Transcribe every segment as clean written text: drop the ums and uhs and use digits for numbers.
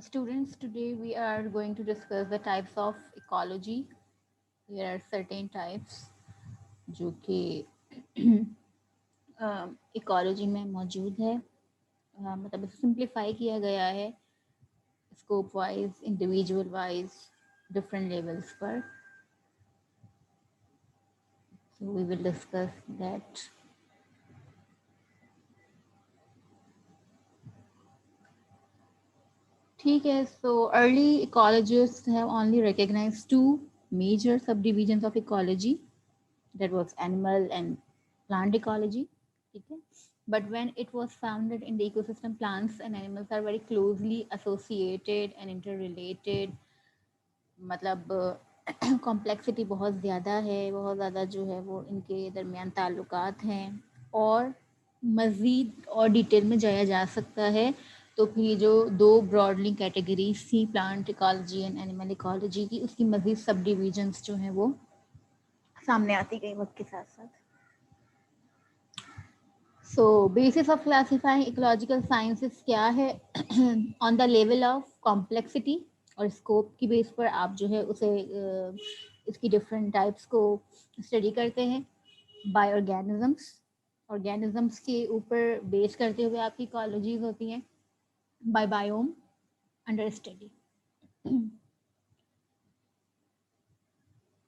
Students, today we are going to discuss the types of ecology. There are certain types जो कि ecology में मौजूद है, मतलब सिंप्लीफाई किया गया है scope wise, individual wise, different levels पर. So we will discuss that. ठीक है. So early ecologists have only recognized two major subdivisions of ecology, that was animal and plant ecology. ठीक है. But when it was founded in the ecosystem, plants and animals are very closely associated and interrelated. मतलब complexity बहुत ज़्यादा है, बहुत ज़्यादा जो है वो इनके दरमियान ताल्लुकात हैं, और मज़ीद और डिटेल में जाया जा सकता है. तो फिर जो दो ब्रॉडली कैटेगरीज थी, plant ecology and animal ecology की, उसकी मज़ीद सब डिविजन्स जो हैं वो सामने आती गई वक्त के साथ साथ. So basis of classifying ecological sciences क्या है? On the level of complexity और स्कोप की बेस पर आप जो है उसे इसकी डिफरेंट टाइप्स को स्टडी करते हैं. बाय ऑर्गेनिजम्स के ऊपर बेस करते हुए आपकी इकोलॉजीज होती हैं. By biome under study.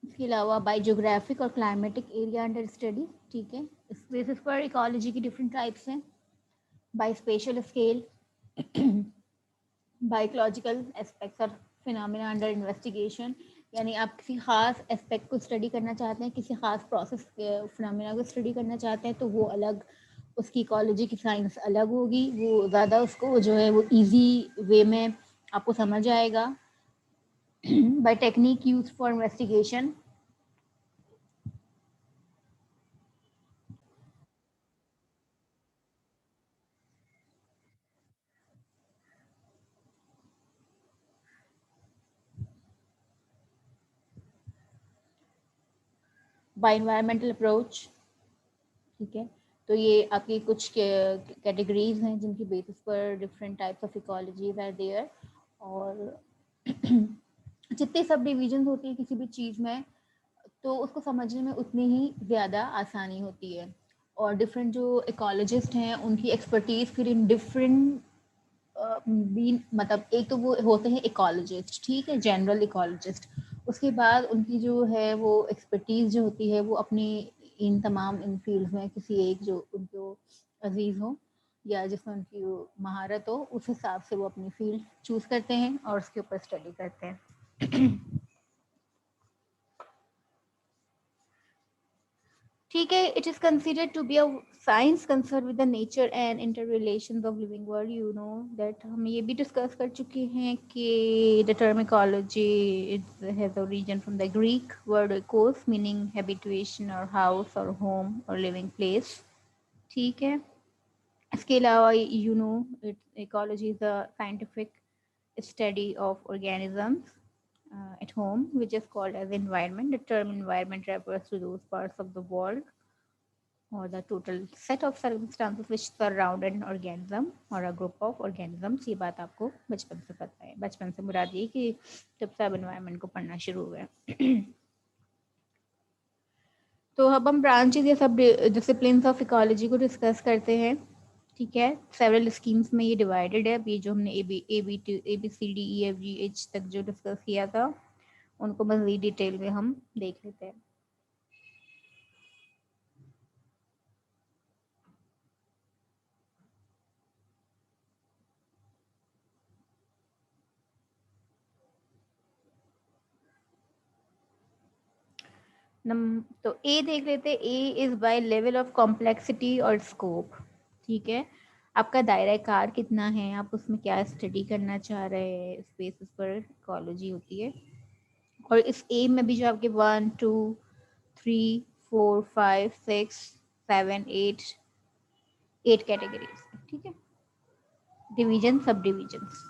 इसके अलावा बाय ज्योग्राफिक और क्लाइमेटिक एरिया अंडर स्टडी. ठीक है. इस बेसिस पर इकोलॉजी की डिफरेंट टाइप्स हैं. By special scale, biological aspects और फिनोमेना अंडर इन्वेस्टिगेशन. यानी आप किसी खास एस्पेक्ट को स्टडी करना चाहते हैं, किसी खास प्रोसेस फिनोमेना को स्टडी करना चाहते हैं, तो वो अलग, उसकी इकोलॉजी की साइंस अलग होगी. वो ज़्यादा उसको जो है वो इजी वे में आपको समझ आएगा. By technique use for investigation. By environmental approach. ठीक है. तो ये आपकी कुछ कैटेगरीज हैं जिनकी बेसिस पर different types of ecologies are there. और जितने सब डिविजन होती है किसी भी चीज़ में, तो उसको समझने में उतनी ही ज़्यादा आसानी होती है. और डिफरेंट जो इकोलॉजिस्ट हैं उनकी एक्सपर्टीज फिर इन डिफरेंट बीन, मतलब एक तो वो होते हैं इकोलॉजिस्ट, ठीक है, जनरल इकोलॉजिस्ट. उसके बाद उनकी जो है वो एक्सपर्टीज जो होती है वो अपनी इन तमाम इन फील्ड्स में किसी एक जो उनको अजीज हो या जिसमें उनकी महारत हो, उस हिसाब से वो अपनी फील्ड चूज करते हैं और उसके ऊपर स्टडी करते हैं. ठीक है. It is considered to be a science concern with the nature and interrelations of living world. You know that हम ये भी डिस्कस कर चुके हैं कि the term ecology it has origin from the Greek word oikos, meaning habitation और house और home और लिविंग प्लेस. ठीक है. इसके अलावा you know ecology is a scientific study of organisms at home, which is called as environment. The term environment refers to those parts of the world or the total set of circumstances which surround an organism or a group of organisms. ये बात आपको बचपन से पता है. बचपन से मुराद ये कि जब से आप environment को पढ़ना शुरू हुए. तो अब हम ब्रांचेज या सब डिसिप्लिन्स ऑफ इकोलॉजी को डिस्कस करते हैं. ठीक है. सेवरल स्कीम्स में ये डिवाइडेड है. अभी जो हमने A B C D E F G H तक जो डिस्कस किया था उनको मज़ीद डिटेल में हम देख लेते हैं. तो ए देख लेते हैं. A is by level of complexity और स्कोप. ठीक है. आपका दायरा कार कितना है, आप उसमें क्या स्टडी करना चाह रहे हैं, इस बेसिस पर इकोलॉजी होती है. और इस ए में भी जो आपके 1 2 3 4 5 6 7 8 कैटेगरीज. ठीक है. Division, subdivisions.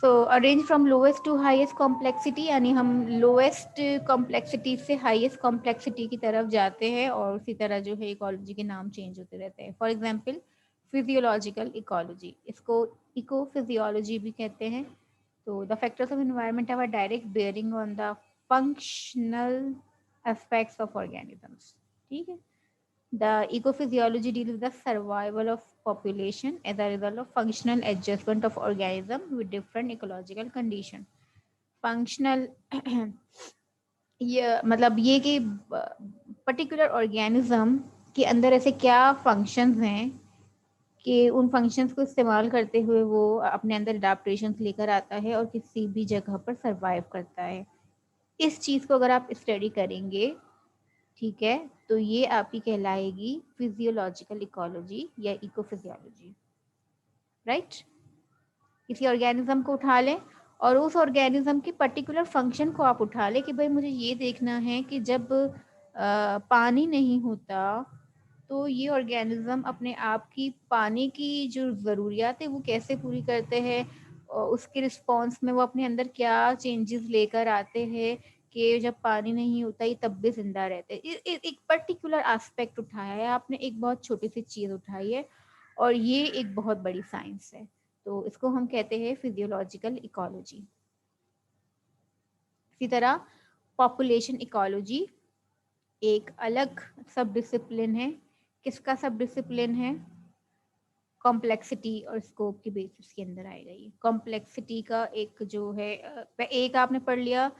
So arrange from lowest to highest complexity, यानी हम लोएस्ट कॉम्प्लेक्सिटी से हाईएस्ट कॉम्प्लेक्सिटी की तरफ जाते हैं और उसी तरह जो है इकोलॉजी के नाम चेंज होते रहते हैं. फॉर एग्जांपल फिजियोलॉजिकल इकोलॉजी, इसको इको फिजियोलॉजी भी कहते हैं। तो the factors of environment have a direct bearing on the functional aspects of organisms. ठीक है, the ecophysiology deals with the survival of population as a result of functional adjustment of organism with different ecological condition। functional ये मतलब ये कि particular organism के अंदर ऐसे क्या फंक्शंस हैं कि उन फंक्शंस को इस्तेमाल करते हुए वो अपने अंदर अडाप्टेशंस लेकर आता है और किसी भी जगह पर सरवाइव करता है। इस चीज़ को अगर आप स्टडी करेंगे, ठीक है, तो ये आपकी कहलाएगी फिजियोलॉजिकल इकोलॉजी या इकोफिजियोलॉजी, राइट। किसी ऑर्गेनिज्म को उठा लें और उस ऑर्गेनिज्म के पर्टिकुलर फंक्शन को आप उठा लें कि भाई मुझे ये देखना है कि जब पानी नहीं होता तो ये ऑर्गेनिज्म अपने आप की पानी की जो ज़रूरियात है वो कैसे पूरी करते हैं, और उसके रिस्पॉन्स में वो अपने अंदर क्या चेंजेस लेकर आते हैं कि जब पानी नहीं होता ये तब भी जिंदा रहते हैं। एक पर्टिकुलर एस्पेक्ट उठाया है आपने, एक बहुत छोटी सी चीज़ उठाई है और ये एक बहुत बड़ी साइंस है, तो इसको हम कहते हैं फिजियोलॉजिकल इकोलॉजी। इसी तरह पॉपुलेशन इकोलॉजी एक अलग सब डिसिप्लिन है। किसका सब डिसिप्लिन है? कॉम्प्लेक्सिटी और स्कोप की बेसिस के अंदर आएगा ये। कॉम्प्लेक्सिटी का एक जो है एक आपने पढ़ लिया,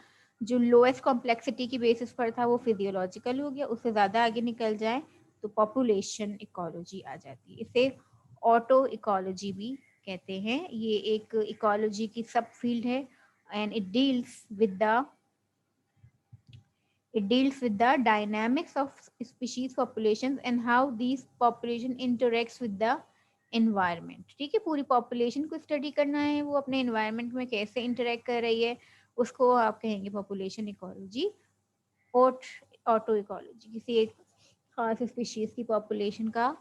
जो लोएस्ट कॉम्प्लेक्सिटी की बेसिस पर था वो फिजियोलॉजिकल हो गया। उससे ज़्यादा आगे निकल जाए तो पॉपुलेशन इकोलॉजी आ जाती है। इसे ऑटो इकोलॉजी भी कहते हैं। ये एक इकोलॉजी की सब फील्ड है and it deals with the dynamics of species populations and how these population interacts with the environment। ठीक है, पूरी पॉपुलेशन को स्टडी करना है, वो अपने एनवायरनमेंट में कैसे इंटरेक्ट कर रही है, उसको आप कहेंगे पॉपुलेशन इकोलॉजी। ऑटो इकोलॉजी किसी एक खास स्पीशीज की पॉपुलेशन का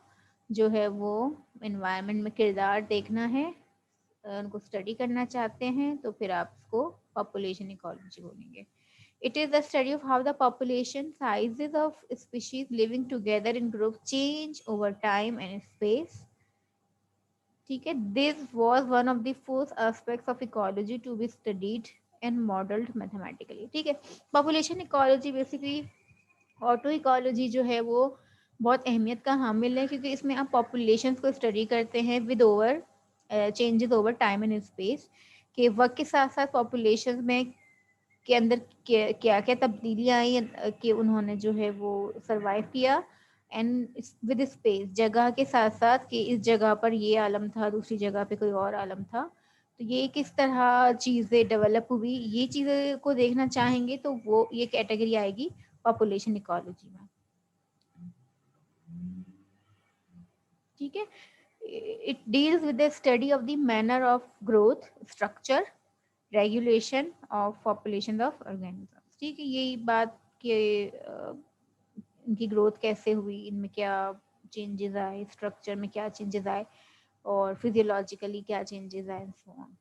जो है वो एनवायरनमेंट में किरदार देखना है, उनको स्टडी करना चाहते हैं, तो फिर आप उसको पॉपुलेशन इकोलॉजी बोलेंगे। It is the study of how the population sizes of species living together in groups change over time and space। ठीक है, this was one of the first aspects of ecology to be studied and modeled mathematically। ठीक है, population ecology basically auto ecology जो है वो बहुत अहमियत का हामिल है, क्योंकि इसमें आप पॉपुलेशन को स्टडी करते हैं with over changes over time and space, के वक्त के साथ साथ पॉपुलेशन में के अंदर क्या क्या तब्दीलियाँ आई कि उन्होंने जो है वो सरवाइव किया, एंड विद स्पेस जगह के साथ साथ कि इस जगह पर ये आलम था, दूसरी जगह पे कोई और आलम था, तो ये किस तरह चीज़ें डेवलप हुई, ये चीज़ें को देखना चाहेंगे तो वो ये कैटेगरी आएगी पॉपुलेशन इकोलॉजी में। ठीक है, it deals with the study of the manner of growth, structure, regulation of population of organisms. ठीक है, यही बात कि इनकी ग्रोथ कैसे हुई, इनमें क्या चेंजेस आए, स्ट्रक्चर में क्या चेंजेस आए और फिजियोलॉजिकली क्या चेंजेस आए, so on.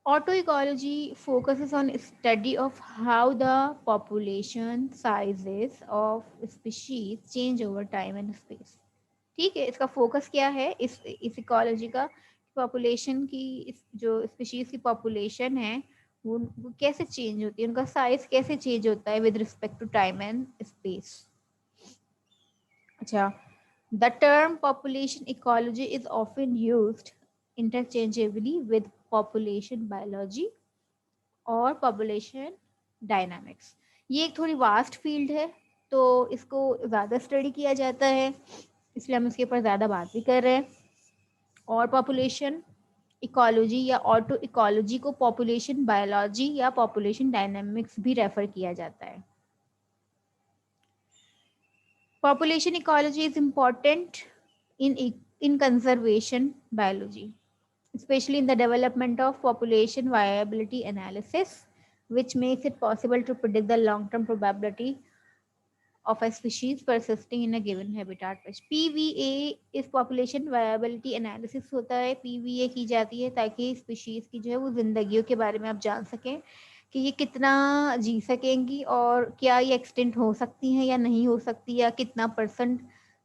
Auto ecology focuses on study of how the population sizes of species change over time and space। ठीक है, इसका फोकस क्या है इस इकोलॉजी का? पॉपुलेशन की जो स्पीशीज की पॉपुलेशन है वो कैसे चेंज होती है, उनका साइज कैसे चेंज होता है with respect to time and space. अच्छा, the term population ecology is often used interchangeably with population biology और पॉपुलेशन डायनामिक्स। ये एक थोड़ी वास्ट फील्ड है, तो इसको ज़्यादा स्टडी किया जाता है, इसलिए हम इसके ऊपर ज़्यादा बात भी कर रहे हैं। और पॉपुलेशन इकोलॉजी या ऑटो इकोलॉजी को पॉपुलेशन बायोलॉजी या पॉपुलेशन डायनामिक्स भी रेफर किया जाता है। Population ecology is important in conservation biology, especially in the development of population viability analysis, which makes it possible to predict the long-term probability of a species persisting in a given habitat। PVA इस population viability analysis होता है, PVA की जाती है ताकि species की जो है वो जिंदगियों के बारे में आप जान सकें कि ये कितना जी सकेंगी और क्या ये एक्सटेंट हो सकती हैं या नहीं हो सकती, या कितना %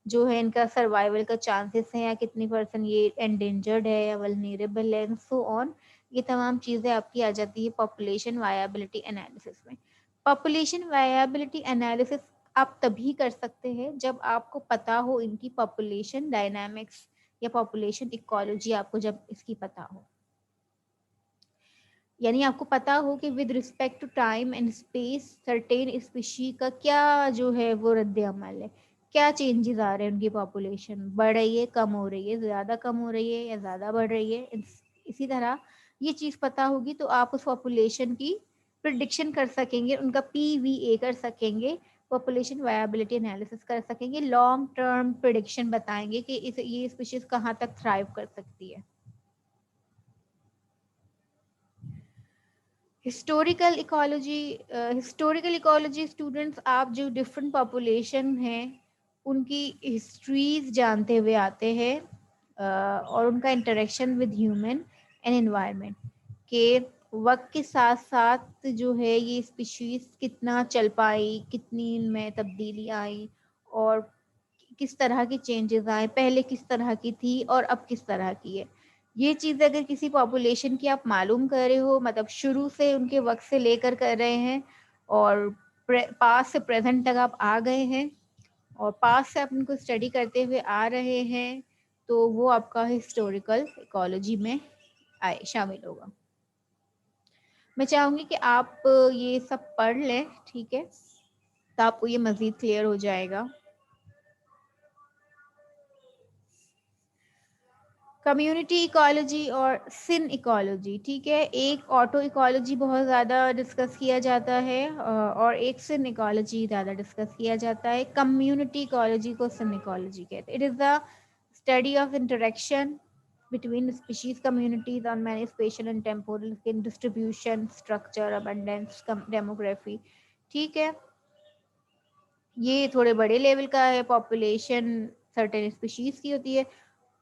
जो है इनका सर्वाइवल का चांसेस है, या कितनी परसेंट ये एंडेंजर्ड है या वल्नरेबल है, सो ऑन। ये तमाम चीज़ें आपकी आ जाती है पॉपुलेशन वायबिलिटी एनालिसिस में। पॉपुलेशन वायबिलिटी एनालिसिस आप तभी कर सकते हैं जब आपको पता हो इनकी पॉपुलेशन डायनामिक्स या पॉपुलेशन इकोलॉजी, आपको जब इसकी पता हो, यानी आपको पता हो कि with respect to time and space certain species का क्या जो है वो रद्द अमल है, क्या चेंजेस आ रहे हैं, उनकी पॉपुलेशन बढ़ रही है, कम हो रही है, ज़्यादा कम हो रही है या ज़्यादा बढ़ रही है। इसी तरह ये चीज़ पता होगी तो आप उस पॉपुलेशन की प्रिडिक्शन कर सकेंगे, उनका PVA कर सकेंगे, पॉपुलेशन वायबिलिटी एनालिसिस कर सकेंगे, लॉन्ग टर्म प्रिडिक्शन बताएंगे कि ये स्पीशीज कहाँ तक थ्राइव कर सकती है। हिस्टोरिकल इकोलॉजी स्टूडेंट्स, आप जो डिफरेंट पॉपुलेशन हैं उनकी हिस्ट्रीज जानते हुए आते हैं और उनका interaction with human and environment के वक्त के साथ साथ जो है ये स्पीशीज कितना चल पाई, कितनी इनमें तब्दीली आई और किस तरह की चेंजेस आए, पहले किस तरह की थी और अब किस तरह की है। ये चीज़ अगर किसी पॉपुलेशन की आप मालूम कर रहे हो, मतलब शुरू से उनके वक्त से लेकर कर रहे हैं और पास से प्रेजेंट तक आप आ गए हैं और पास से आप उनको स्टडी करते हुए आ रहे हैं, तो वो आपका हिस्टोरिकल इकोलॉजी में आए शामिल होगा। मैं चाहूँगी कि आप ये सब पढ़ लें, ठीक है, तो आपको ये मज़ीद क्लियर हो जाएगा। कम्युनिटी इकोलॉजी और सिन इकोलॉजी, ठीक है, एक ऑटो इकोलॉजी बहुत ज़्यादा डिस्कस किया जाता है और एक सिन इकोलॉजी ज़्यादा डिस्कस किया जाता है। कम्युनिटी इकोलॉजी को सिन इकोलॉजी कहते हैं। It is the study of interaction between species communities on many spatial and temporal in distribution, structure, abundance, demography, ठीक है। ये थोड़े बड़े लेवल का है, पॉपुलेशन सर्टेन स्पीशीज की होती है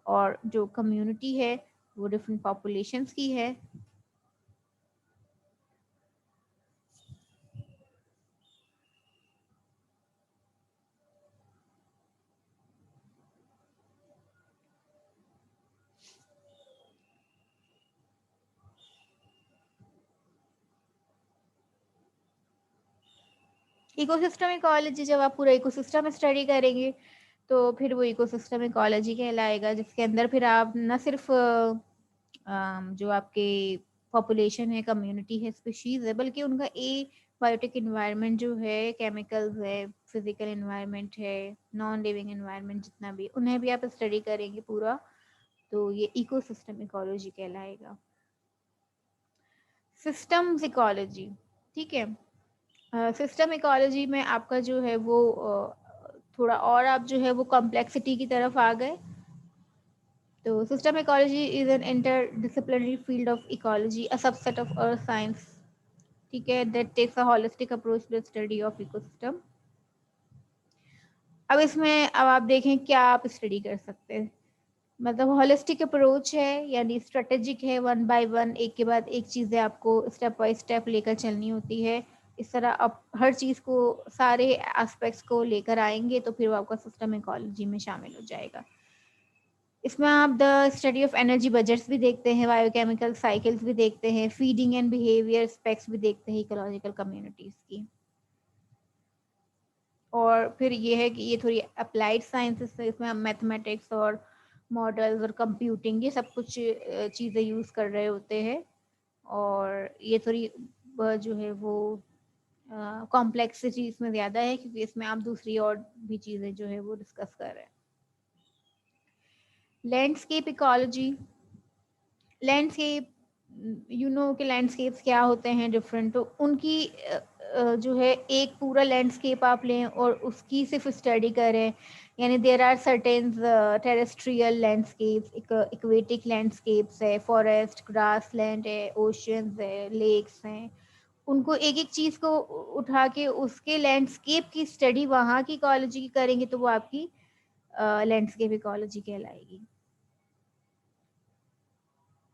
और जो कम्युनिटी है वो डिफरेंट पॉपुलेशंस की है। इकोसिस्टम इकोलॉजी, जब आप पूरा इकोसिस्टम स्टडी करेंगे तो फिर वो इकोसिस्टम इकोलॉजी कहलाएगा, जिसके अंदर फिर आप न सिर्फ जो आपके पॉपुलेशन है, कम्युनिटी है, स्पीशीज है, बल्कि उनका बायोटिक इन्वायरमेंट जो है, केमिकल्स है, फिजिकल इन्वायरमेंट है, नॉन लिविंग इन्वायरमेंट जितना भी, उन्हें भी आप स्टडी करेंगे पूरा, तो ये इकोसिस्टम इकोलॉजी कहलाएगा। सिस्टम्स इकोलॉजी, ठीक है, सिस्टम इकोलॉजी में आपका जो है वो थोड़ा और आप जो है वो कॉम्प्लेक्सिटी की तरफ आ गए। तो system ecology is an interdisciplinary field of ecology, a subset of earth science, ठीक है, that takes a holistic approach to study of ecosystem. अब इसमें अब आप देखें क्या आप स्टडी कर सकते हैं। मतलब होलिस्टिक अप्रोच है, यानी स्ट्रेटेजिक है, वन बाय वन, एक के बाद एक चीज़ें आपको स्टेप बाय स्टेप लेकर चलनी होती है। इस तरह आप हर चीज़ को, सारे एस्पेक्ट्स को लेकर आएंगे तो फिर वो आपका सिस्टम इकोलॉजी में शामिल हो जाएगा। इसमें आप the study of energy budgets भी देखते हैं, बायोकेमिकल साइकिल्स भी देखते हैं, फीडिंग एंड बिहेवियर स्पेक्ट्स भी देखते हैं इकोलॉजिकल कम्युनिटीज़ की। और फिर ये है कि ये थोड़ी अप्लाइड साइंसेस है, इसमें हम मैथमेटिक्स और मॉडल्स और कंप्यूटिंग ये सब कुछ चीज़ें यूज़ कर रहे होते हैं और ये थोड़ी जो है वो कॉम्प्लेक्सिटी इसमें ज़्यादा है क्योंकि इसमें आप दूसरी और भी चीज़ें जो है वो डिस्कस कर रहे हैं। Landscape ecology, landscape, you know कि लैंडस्केप्स क्या होते हैं डिफरेंट, तो उनकी जो है एक पूरा लैंडस्केप आप लें और उसकी सिर्फ स्टडी करें, यानी there are certain terrestrial landscapes, aquatic landscapes है, फॉरेस्ट, ग्रास लैंड है, ओशंस है, लेक्स हैं, उनको एक एक चीज़ को उठा के उसके लैंडस्केप की स्टडी वहाँ की इकोलॉजी की करेंगे तो वो आपकी लैंडस्केप इकोलॉजी कहलाएगी।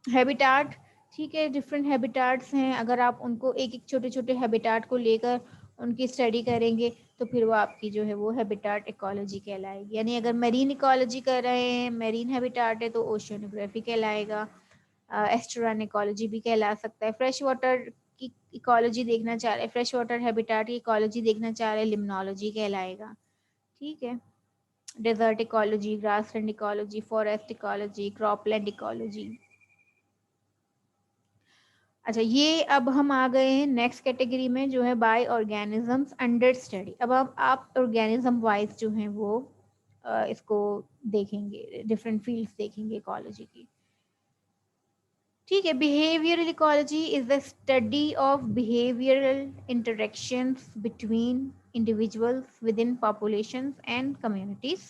हैबिटाट, ठीक है, डिफरेंट हैबिटाट्स हैं, अगर आप उनको एक एक छोटे छोटे हैबिटाट को लेकर उनकी स्टडी करेंगे तो फिर वो आपकी जो है वो हैबिटाट इकोलॉजी कहलाएगी। यानी अगर मरीन इकोलॉजी कर रहे हैं, मरीन हैबिटाट है तो ओशियोनोग्राफी कहलाएगा। एस्टुरान इकोलॉजी भी कहला सकता है। फ्रेश वाटर की इकोलॉजी देखना चाह रहे हैं, फ्रेश वाटर हैबिटाट की इकोलॉजी देखना चाह रहे हैं, लिम्नोलॉजी कहलाएगा। ठीक है, desert ecology, grassland ecology, forest ecology, cropland ecology. अच्छा, ये अब हम आ गए हैं नेक्स्ट कैटेगरी में जो है बाय ऑर्गेनिजम्स अंडर स्टडी। अब आप ऑर्गेनिज्म वाइज जो है वो इसको देखेंगे, डिफरेंट फील्ड्स देखेंगे इकोलॉजी की। ठीक है, behavioural ecology is the study of behavioural interactions between individuals within populations and communities,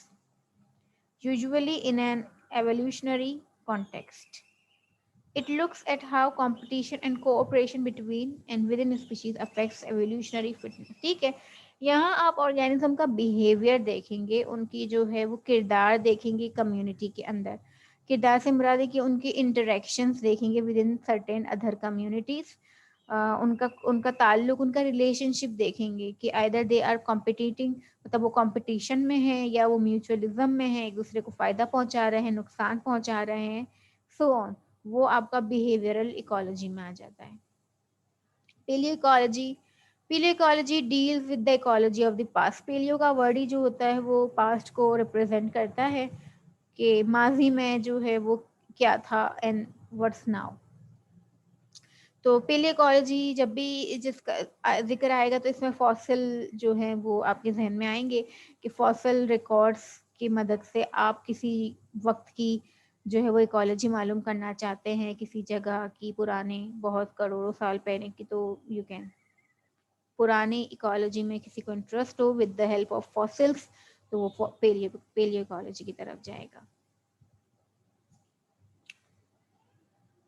usually in an evolutionary context. It looks at how competition and cooperation between and within species affects evolutionary fitness. ठीक है, यहाँ आप organism का behaviour देखेंगे, उनकी जो है वो किरदार देखेंगे कम्युनिटी के अंदर। किरदार से मुराद है कि उनके इंटरेक्शंस देखेंगे with in certain other communities. उनका उनका ताल्लुक, उनका रिलेशनशिप देखेंगे कि आइदर दे आर कॉम्पिटिटिंग, मतलब वो कंपटीशन में है या वो म्यूचुअलिज्म में है, एक दूसरे को फायदा पहुंचा रहे हैं, नुकसान पहुंचा रहे हैं, सो ऑन। वो आपका बिहेवियरल इकोलॉजी में आ जाता है। Paleo ecology, paleo ecology deals with the ecology of the past. Paleo का वर्ड ही जो होता है वो पास्ट को रिप्रेजेंट करता है कि माजी में जो है वो क्या था एंड व्हाट्स नाउ। तो पेलियोलॉजी जब भी जिसका जिक्र आएगा तो इसमें फॉसिल जो है वो आपके जहन में आएंगे कि फॉसिल रिकॉर्ड्स की मदद से आप किसी वक्त की जो है वो इकोलॉजी मालूम करना चाहते हैं, किसी जगह की पुराने बहुत करोड़ों साल पहले की, तो यू कैन, पुरानी इकोलॉजी में किसी को इंटरेस्ट हो with the help of fossils तो वो पेलियो इकोलॉजी की तरफ जाएगा।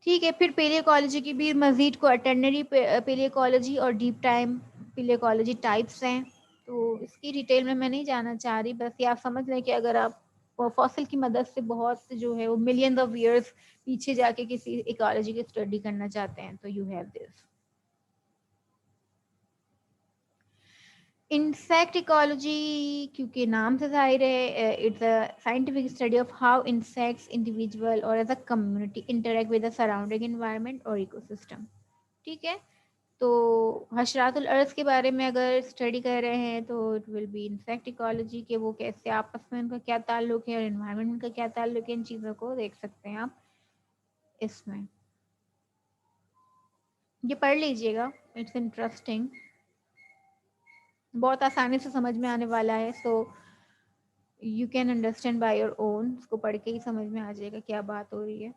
ठीक है, फिर पेलियोलॉजी की भी मजीद को अटेंडरी पेलियोलॉजी और डीप टाइम पेलियोलॉजी टाइप्स हैं, तो इसकी डिटेल में मैं नहीं जाना चाह रही, बस ये आप समझ लें कि अगर आप फॉसिल की मदद से बहुत जो है वो मिलियंस ऑफ ईयर्स पीछे जाके किसी इकोलॉजी की स्टडी करना चाहते हैं तो you have this. Insect ecology, क्योंकि नाम से जाहिर है, it's a scientific study of how insects individual और as a community interact with the surrounding environment और इकोसिस्टम। ठीक है, तो हशरातुल अर्थ के बारे में अगर स्टडी कर रहे हैं तो it will B insect ecology, के वो कैसे आपस में उनका क्या ताल्लुक है और एनवायरनमेंट का क्या ताल्लुक है, इन चीज़ों को देख सकते हैं आप इसमें। ये पढ़ लीजिएगा, इट्स इंटरेस्टिंग, बहुत आसानी से समझ में आने वाला है, so you can understand by your own. इसको पढ़ के ही समझ में आ जाएगा क्या बात हो रही है।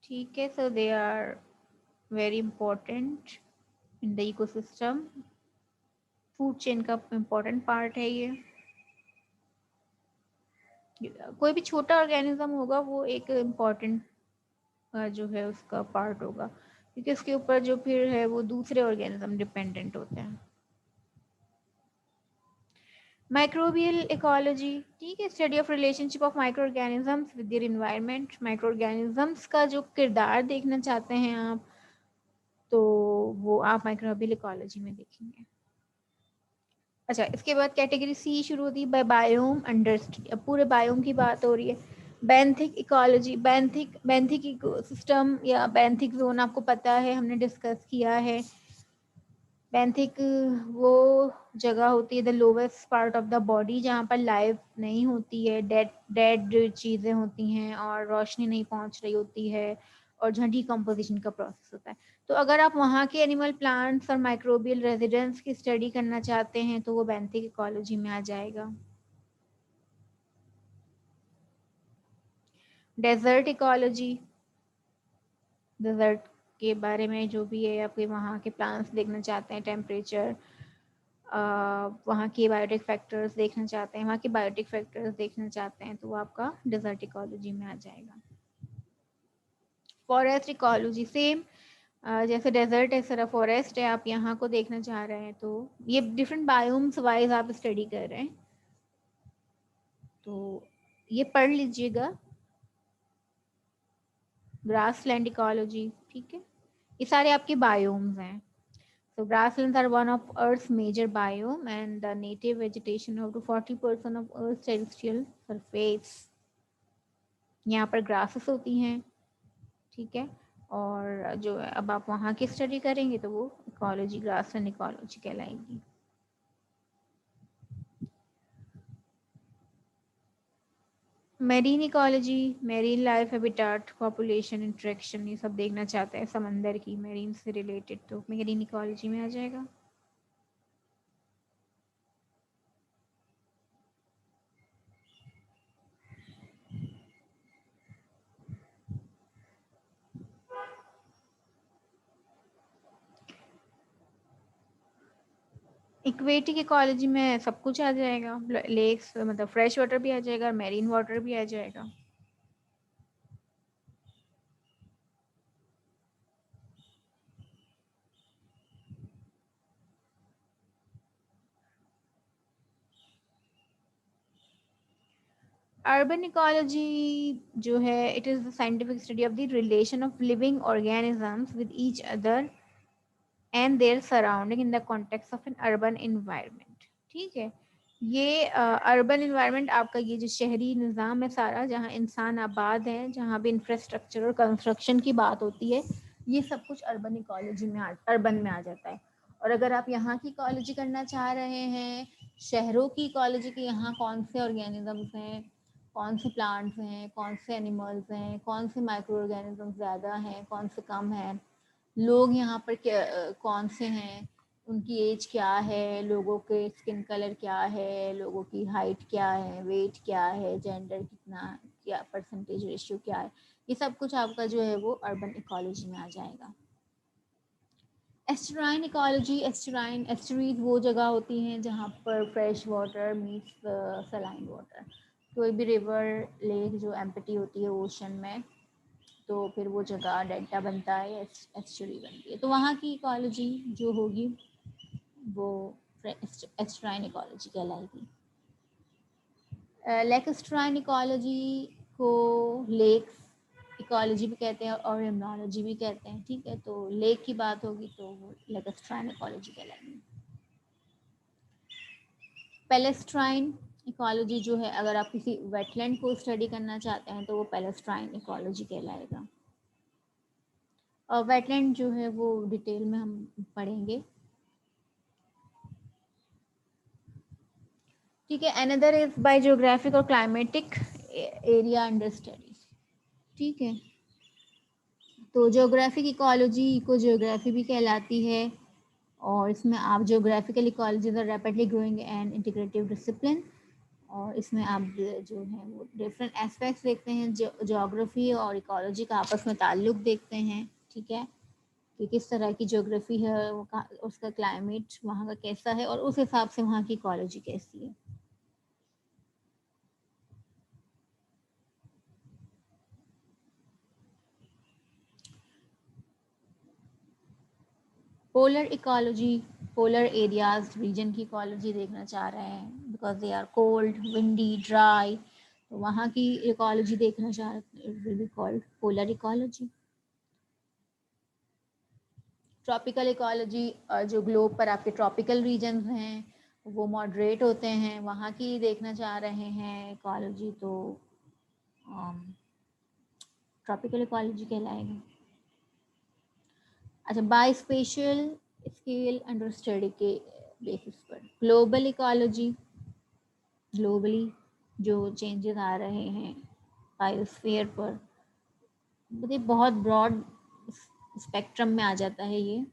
ठीक है, so they are very important in the ecosystem, food chain का इम्पोर्टेंट पार्ट है ये। कोई भी छोटा ऑर्गेनिज्म होगा वो एक इम्पॉर्टेंट जो है उसका पार्ट होगा, क्योंकि उसके ऊपर जो फिर है वो दूसरे ऑर्गेनिज्म डिपेंडेंट होते हैं। माइक्रोबियल इकोलॉजी, ठीक है, study of relationship of micro organisms with their environment. Micro organisms का जो किरदार देखना चाहते हैं आप तो वो आप माइक्रोबियल इकोलॉजी में देखेंगे। अच्छा, इसके बाद कैटेगरी सी शुरू होती है बायोम अंडर स्टडी। अब पूरे बायोम की बात हो रही है। बेंथिक इकोलॉजी, बेंथिक इकोसिस्टम या बेंथिक जोन आपको पता है, हमने डिस्कस किया है। बेंथिक वो जगह होती है the lowest part of the body जहाँ पर लाइफ नहीं होती है, डेड डेड चीज़ें होती हैं और रोशनी नहीं पहुँच रही होती है और जहाँ डिकम्पोजिशन का प्रोसेस होता है। तो अगर आप वहाँ के एनिमल प्लांट्स और माइक्रोबियल रेजिडेंस की स्टडी करना चाहते हैं तो वो बेंथिक इकोलॉजी में आ जाएगा। डेजर्ट इकोलॉजी, डेजर्ट के बारे में जो भी है, आपके वहाँ के प्लांट्स देखना चाहते हैं, टेम्परेचर, वहाँ के बायोटिक फैक्टर्स देखना चाहते हैं, वहाँ के बायोटिक फैक्टर्स देखना चाहते हैं तो वो आपका डेजर्ट इकोलॉजी में आ जाएगा। फॉरेस्ट इकोलॉजी सेम, जैसे डेजर्ट है सारा फॉरेस्ट है, आप यहाँ को देखना चाह रहे हैं तो ये डिफरेंट बायोम्स वाइज आप स्टडी कर रहे हैं तो ये पढ़ लीजिएगा। ग्रासलैंड इकोलॉजी, ठीक है, ये सारे आपके बायोम्स हैं. So grasslands are one of Earth's major biome and the native vegetation of to 40% of Earth's terrestrial surface. यहाँ पर grasses होती हैं, ठीक है, और जो है अब आप वहाँ की स्टडी करेंगे तो वो इकोलॉजी, ग्रासलैंड इकोलॉजी कहलाएगी. Marine ecology, marine life habitat, population, interaction, ये सब देखना चाहते हैं समंदर की, मेरीन से रिलेटेड, तो मेरीन इकोलॉजी में आ जाएगा. इक्वेटिक इकोलॉजी में सब कुछ आ जाएगा, लेक्स मतलब फ्रेश वाटर भी आ जाएगा और मेरीन वाटर भी आ जाएगा. अर्बन इकोलॉजी जो है, it is the scientific study of the relation of living organisms with each other and their surrounding in the context of N urban environment. ठीक है, ये अर्बन इन्वायरमेंट आपका ये जो शहरी निज़ाम है सारा, जहाँ इंसान आबाद है, जहाँ भी इंफ्रास्ट्रक्चर और कंस्ट्रक्शन की बात होती है, ये सब कुछ अर्बन इकोलॉजी में अर्बन में आ जाता है. और अगर आप यहाँ की इकोलॉजी करना चाह रहे हैं, शहरों की इकोलॉजी के, यहाँ कौन से ऑर्गेनिजम्स हैं, कौन से प्लांट्स हैं, कौन से एनिमल्स हैं, कौन से माइक्रो ऑर्गेनिजम्स ज़्यादा हैं, कौन से कम हैं, लोग यहाँ पर कौन से हैं, उनकी एज क्या है, लोगों के स्किन कलर क्या है, लोगों की हाइट क्या है, वेट क्या है, जेंडर कितना, क्या परसेंटेज रेशियो क्या है, ये सब कुछ आपका जो है वो अर्बन इकोलॉजी में आ जाएगा. एस्टुराइन इकोलॉजी, एस्टुरीज वो जगह होती हैं जहाँ पर fresh water meets saline water. कोई भी रिवर, लेक जो एम्प्टी होती है ओशन में, तो फिर वो जगह डेल्टा बनता है, एस्चुरी बनती है, तो वहाँ की इकोलॉजी जो होगी वो एस्ट्राइन इकोलॉजी कहलाएगी. लेक एस्ट्राइन इकोलॉजी को लेक्स इकोलॉजी भी कहते हैं और इम्यूनोलॉजी भी कहते हैं. ठीक है, तो लेक की बात होगी तो वो लेक एस्ट्राइन इकोलॉजी कहलाएगी. पैलेस्ट्राइन इकोलॉजी जो है, अगर आप किसी वेटलैंड को स्टडी करना चाहते हैं तो वो पैलेस्ट्राइन इकोलॉजी कहलाएगा. और वेटलैंड जो है वो डिटेल में हम पढ़ेंगे. ठीक है, अनदर इज बाय जियोग्राफिक और क्लाइमेटिक एरिया अंडर स्टडी. ठीक है, तो जियोग्राफिक इकोलॉजी इको जियोग्राफी भी कहलाती है, और इसमें आप geographical ecology the rapidly growing and integrative discipline, और इसमें आप जो है वो डिफरेंट एस्पेक्ट्स देखते हैं, ज्योग्राफी और इकोलॉजी का आपस में ताल्लुक देखते हैं. ठीक है, कि किस तरह की ज्योग्राफी है, वो उसका क्लाइमेट वहाँ का कैसा है, और उस हिसाब से वहाँ की इकोलॉजी कैसी है. Polar ecology, polar areas region की इकोलॉजी देखना चाह रहे हैं, because they are cold, windy, dry, तो वहाँ की इकोलॉजी देखना चाह रहे हैं, it will be called polar ecology. Tropical ecology, जो ग्लोब पर आपके ट्रॉपिकल रीजन्स हैं वो मॉडरेट होते हैं, वहाँ की देखना चाह रहे हैं इकोलॉजी, तो ट्रॉपिकल इकोलॉजी कहलाएगा. अच्छा, bye special scale under study के बेसिस पर ग्लोबल इकोलॉजी, ग्लोबली जो चेंजेस आ रहे हैं बायोस्फीयर पर, बहुत ब्रॉड स्पेक्ट्रम में आ जाता है ये.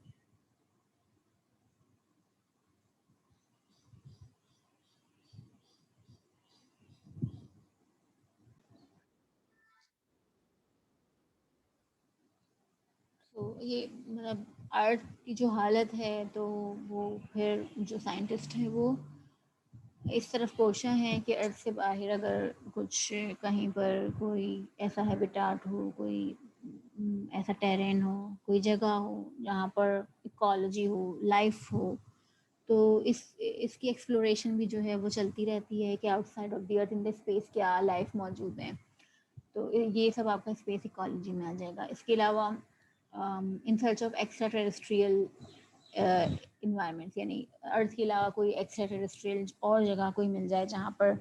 तो ये मतलब अर्थ की जो हालत है, तो वो फिर जो साइंटिस्ट है वो इस तरफ कोशा है कि अर्थ से बाहर अगर कुछ कहीं पर कोई ऐसा हैबिटाट हो, कोई ऐसा टेरेन हो, कोई जगह हो जहाँ पर इकोलॉजी हो, लाइफ हो, तो इसकी एक्सप्लोरेशन भी जो है वो चलती रहती है कि outside of the earth in the space क्या लाइफ मौजूद है. तो ये सब आपका स्पेस इकोलॉजी में आ जाएगा। इसके अलावा in search of extra terrestrial environments, यानी अर्थ के अलावा कोई एक्स्ट्रा टेरेस्ट्रियल और जगह कोई मिल जाए जहाँ पर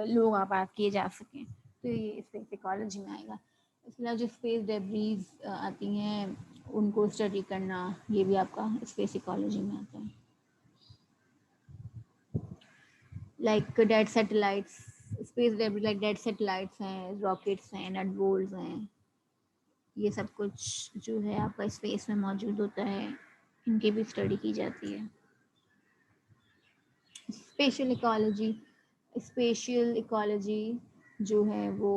लोग आबाद किए जा सकें, तो ये स्पेस इकोलॉजी में आएगा। इसके अलावा जो स्पेस डेब्रीज आती हैं उनको स्टडी करना, ये भी आपका स्पेस इकोलॉजी में आता है। Like dead satellites, space debris like dead satellites हैं, रॉकेट्स हैं, नट बोल्ट्स हैं, ये सब कुछ जो है आपका स्पेस में मौजूद होता है, इनकी भी स्टडी की जाती है। स्पेशल इकोलॉजी, स्पेशियल इकोलॉजी जो है वो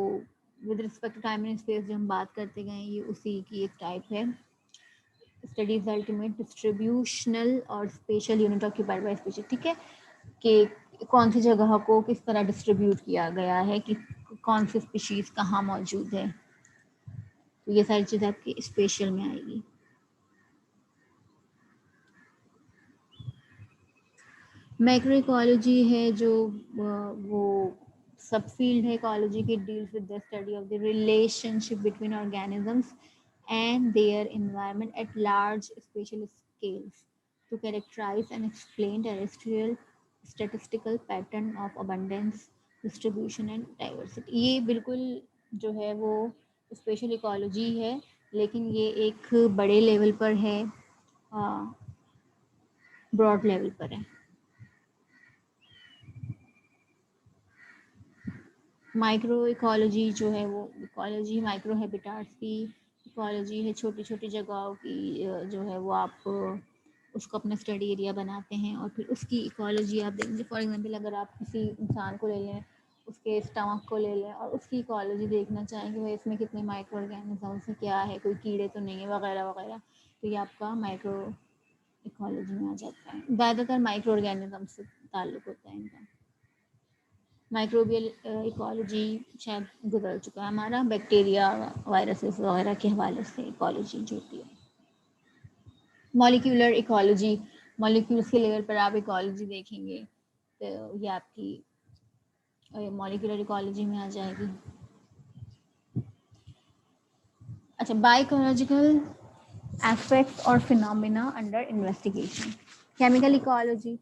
with respect to time and space जो हम बात करते गए, ये उसी की एक टाइप है। स्टडीज अल्टीमेट डिस्ट्रीब्यूशनल और special unit occupied by species, ठीक है, कि कौन सी जगह को किस तरह डिस्ट्रीब्यूट किया गया है, कि कौन सी स्पीशीज कहाँ मौजूद है, तो ये सारी चीज़ आपकी स्पेशल में आएगी। मैक्रो इकोलॉजी है जो वो सब फील्ड है इकोलॉजी की, deals with the study of the relationship between organisms and their environment at large spatial scales to characterize and explain terrestrial statistical pattern of abundance, distribution and diversity। ये बिल्कुल जो है वो स्पेशल इकोलॉजी है, लेकिन ये एक बड़े लेवल पर है, ब्रॉड लेवल पर है। माइक्रो इकोलॉजी जो है वो इकोलॉजी माइक्रो हैबिटाट्स की इकोलॉजी है, छोटी छोटी जगहों की जो है वो आप उसको अपना स्टडी एरिया बनाते हैं और फिर उसकी इकोलॉजी आप देखेंगे। फॉर एग्जांपल अगर आप किसी इंसान को ले लें, उसके स्टमक को ले लें और उसकी इकोलॉजी देखना चाहें कि भाई इसमें कितने माइक्रो ऑर्गेनिजम्स हैं, क्या है, कोई कीड़े तो नहीं है वगैरह वगैरह, तो ये आपका माइक्रो इकोलॉजी में आ जाता है। ज़्यादातर माइक्रो ऑर्गेनिज्म से ताल्लुक़ होता है इनका। माइक्रोबियल इकोलॉजी शायद गुजर चुका है हमारा, बैक्टीरिया वायरसेस वगैरह के हवाले से इकोलॉजी जो होती है। मॉलिक्यूलर इकोलॉजी, मॉलिक्यूल्स के लेवल पर आप इकोलॉजी देखेंगे तो ये आपकी मॉलिक्यूलर इकोलॉजी में आ जाएगी। अच्छा, बायोइकोलॉजिकल एस्पेक्ट्स और phenomena under investigation. Chemical ecology,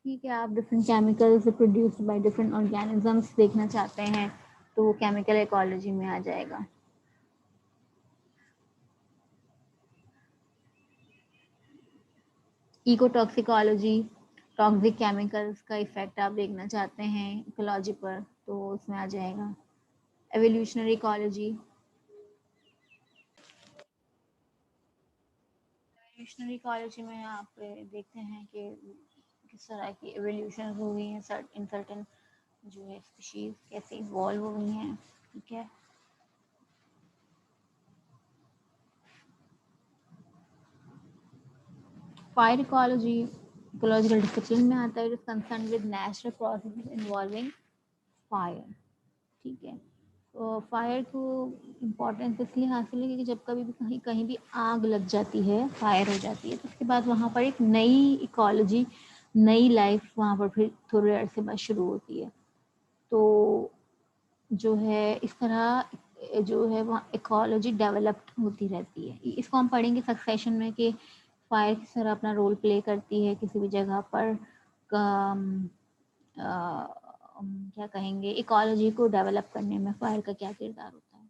ठीक है, आप different chemicals produced by different organisms देखना चाहते हैं तो वो केमिकल इकोलॉजी में आ जाएगा। इकोटॉक्सिकोलॉजी, टॉक्सिक केमिकल्स का इफेक्ट आप देखना चाहते हैं इकोलॉजी पर तो उसमें आ जाएगा। एवोल्यूशनरी इकोलॉजी, एवोल्यूशनरी इकोलॉजी में आप देखते हैं कि किस तरह की एवोल्यूशन हुई है इन सर्टेन जो है स्पीशीज कैसे इवॉल्व हुई हैं, ठीक है। फायर इकोलॉजी इकोलॉजिकल डिसिप्लिन में आता है, it is concern with natural processes involving fire, ठीक है। तो फायर को इम्पोर्टेंस इसलिए हासिल है कि जब कभी भी कहीं कहीं भी आग लग जाती है, फायर हो जाती है, तो उसके बाद वहाँ पर एक नई इकोलॉजी, नई लाइफ वहाँ पर फिर थोड़े अरसे बाद शुरू होती है। तो जो है इस तरह जो है वहाँ इकोलॉजी डेवलप्ड होती रहती है। इसको हम पढ़ेंगे सक्सेशन में कि फायर किस तरह अपना रोल प्ले करती है किसी भी जगह पर, क्या कहेंगे, इकोलॉजी को डेवलप करने में फायर का क्या किरदार होता है।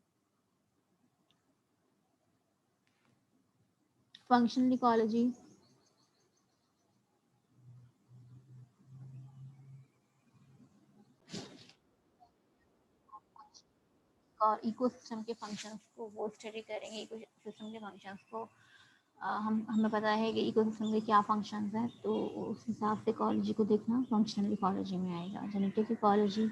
फंक्शनल इकोलॉजी, और इकोसिस्टम के फंक्शंस को वो स्टडी करेंगे। इकोसिस्टम के फंक्शंस को हमें पता है कि इकोसिस्टम के क्या फंक्शंस हैं, तो उस हिसाब से इकोलॉजी को देखना फंक्शनल इकोलॉजी में आएगा। जेनेटिक इकोलॉजी,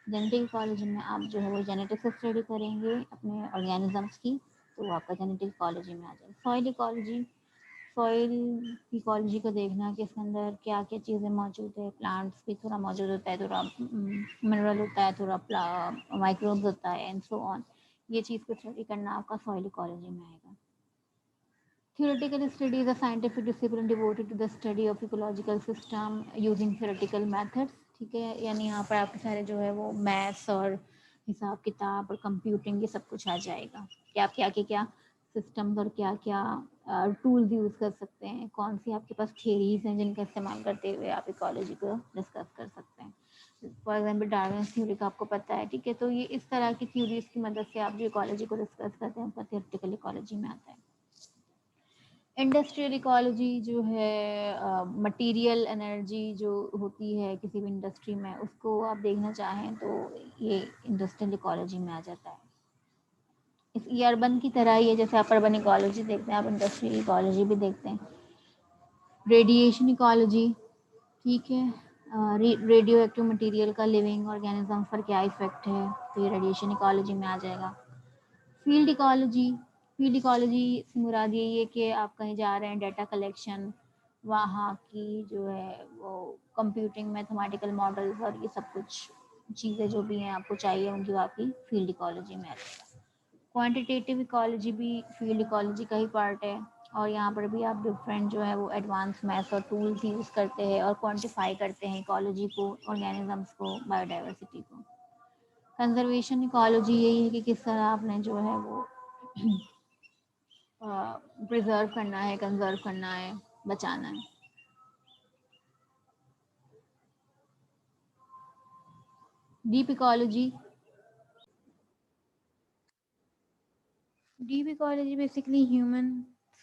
जेनेटिक इकोलॉजी में आप जो है वो जेनेटिक्स स्टडी करेंगे अपने ऑर्गेनिजम्स की, तो वो आपका जेनेटिक इकोलॉजी में आ जाएगा। सॉइल इकोलॉजी, सॉइल इकोलॉजी को देखना कि इसके अंदर क्या क्या चीज़ें मौजूद है, प्लांट्स भी थोड़ा मौजूद होता है, थोड़ा मिनरल होता है, थोड़ा माइक्रोब्स होता है एंड सो ऑन। ये चीज़ को स्टडी करना आपका सॉइल इकोलॉजी में आएगा। Theoretical study is a scientific discipline devoted to the study of ecological system using theoretical methods, ठीक है, यानी यहाँ पर आपके सारे जो है वो मैथ्स और हिसाब किताब और कंप्यूटिंग, ये सब कुछ आ जाएगा कि आप क्या सिस्टम्स और क्या क्या टूल्स यूज़ कर सकते हैं, कौन सी आपके पास थियरीज हैं जिनका इस्तेमाल करते हुए आप इकोलॉजी को डिस्कस कर सकते हैं। फॉर एग्जाम्पल डार्विन्स थ्योरी का आपको पता है, ठीक है, तो ये इस तरह की थ्योरीज की मदद से आप जो इकोलॉजी को डिस्कस करते हैं उसका थियोरेटिकल इकोलॉजी में आता है। इंडस्ट्रियल इकोलॉजी जो है मटेरियल एनर्जी जो होती है किसी भी इंडस्ट्री में, उसको आप देखना चाहें तो ये इंडस्ट्रियल इकोलॉजी में आ जाता है। इस अर्बन की तरह ही है, जैसे आप अर्बन इकोलॉजी देखते हैं आप इंडस्ट्रियल इकोलॉजी भी देखते हैं। रेडिएशन इकोलॉजी, ठीक है, रेडियो एक्टिव मटेरियल का लिविंग ऑर्गेनिज्म पर क्या इफेक्ट है, तो ये रेडिएशन इकोलॉजी में आ जाएगा। फील्ड इकोलॉजी, फील्ड इकोलॉजी से मुराद यही है कि आप कहीं जा रहे हैं, डाटा कलेक्शन, वहाँ की जो है वो कंप्यूटिंग मैथमेटिकल मॉडल्स और ये सब कुछ चीज़ें जो भी हैं आपको चाहिए उनकी आपकी फील्ड इकोलॉजी में आ जाएगा। क्वांटिटेटिव इकोलॉजी भी फील्ड इकोलॉजी का ही पार्ट है, और यहाँ पर भी आप डिफरेंट जो है वो एडवांस मैथ्स और टूल्स यूज़ करते हैं और क्वांटिफाई करते हैं इकोलॉजी को, ऑर्गेनिजम्स को, बायोडाइवर्सिटी को। कंजर्वेशन इकोलॉजी यही है कि किस तरह आपने जो है वो प्रिजर्व करना है, कंजर्व करना है, बचाना है। Deep ecology, deep ecology basically human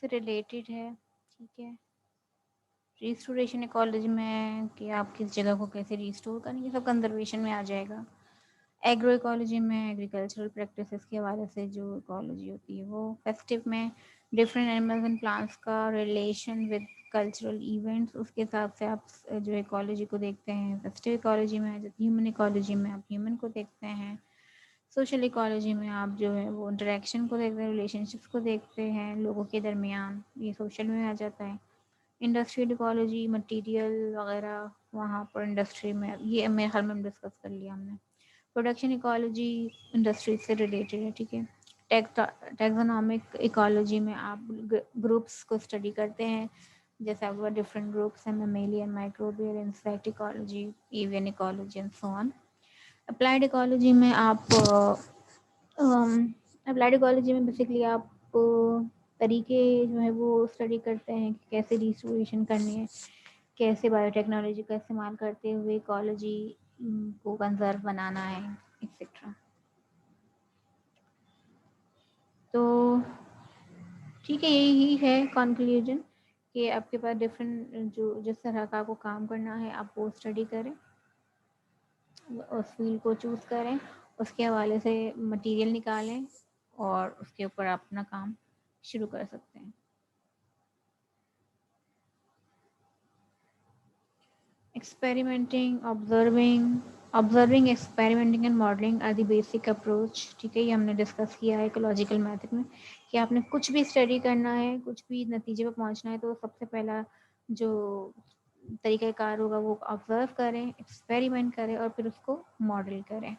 से रिलेटेड है, ठीक है। रिस्टोरेशन इकोलॉजी में कि आप किस जगह को कैसे रिस्टोर करें, ये सब कंजर्वेशन में आ जाएगा। एग्रो इकोलॉजी में एग्रीकल्चरल प्रैक्टिसेस के हवाले से जो इकोलॉजी होती है वो। फेस्टिव में डिफरेंट एनिमल्स एंड प्लांट्स का रिलेशन विद कल्चरल इवेंट्स, उसके हिसाब से आप जो इकोलॉजी को देखते हैं। फेस्टिव इकोलॉजी में जब ह्यूमन इकोलॉजी में आप ह्यूमन को देखते हैं। सोशल इकोलॉजी में आप जो है वो इंटरेक्शन को देखते हैं, रिलेशनशिप्स को देखते हैं लोगों के दरमियान, ये सोशल में आ जाता है। इंडस्ट्रियल इकोलॉजी मटेरियल वगैरह, वहाँ पर इंडस्ट्री में, ये मेरे ख्याल में डिस्कस कर लिया हमने। प्रोडक्शन इकोलॉजी इंडस्ट्री से रिलेटेड है, ठीक है। टैक्सोनॉमिक इकोलॉजी में आप ग्रुप्स को स्टडी करते हैं, जैसे आपका डिफरेंट ग्रुप्स हैं, mammalian, microbial, insect ecology, avian ecology and so on. Applied ecology में आप अप्लाइड इकोलॉजी में बेसिकली आप तरीके जो है वो स्टडी करते हैं कि कैसे रिस्टोरेशन करनी है, कैसे बायोटेक्नोलॉजी का इस्तेमाल करते हुए इकोलॉजी को कंजर्व बनाना है, एक्सेट्रा। तो ठीक है, यही है कंक्लूजन कि आपके पास डिफरेंट जो जिस तरह का आपको काम करना है आप वो स्टडी करें, उस फील्ड को चूज़ करें, उसके हवाले से मटेरियल निकालें और उसके ऊपर अपना काम शुरू कर सकते हैं। Experimenting, observing, experimenting and modelling are the basic approach, ठीक है। ये हमने डिस्कस किया है इकोलॉजिकल मेथड में कि आपने कुछ भी स्टडी करना है, कुछ भी नतीजे पर पहुंचना है, तो सबसे पहला जो तरीक़ाकार होगा वो ऑब्जर्व करें, एक्सपेरिमेंट करें और फिर उसको मॉडल करें।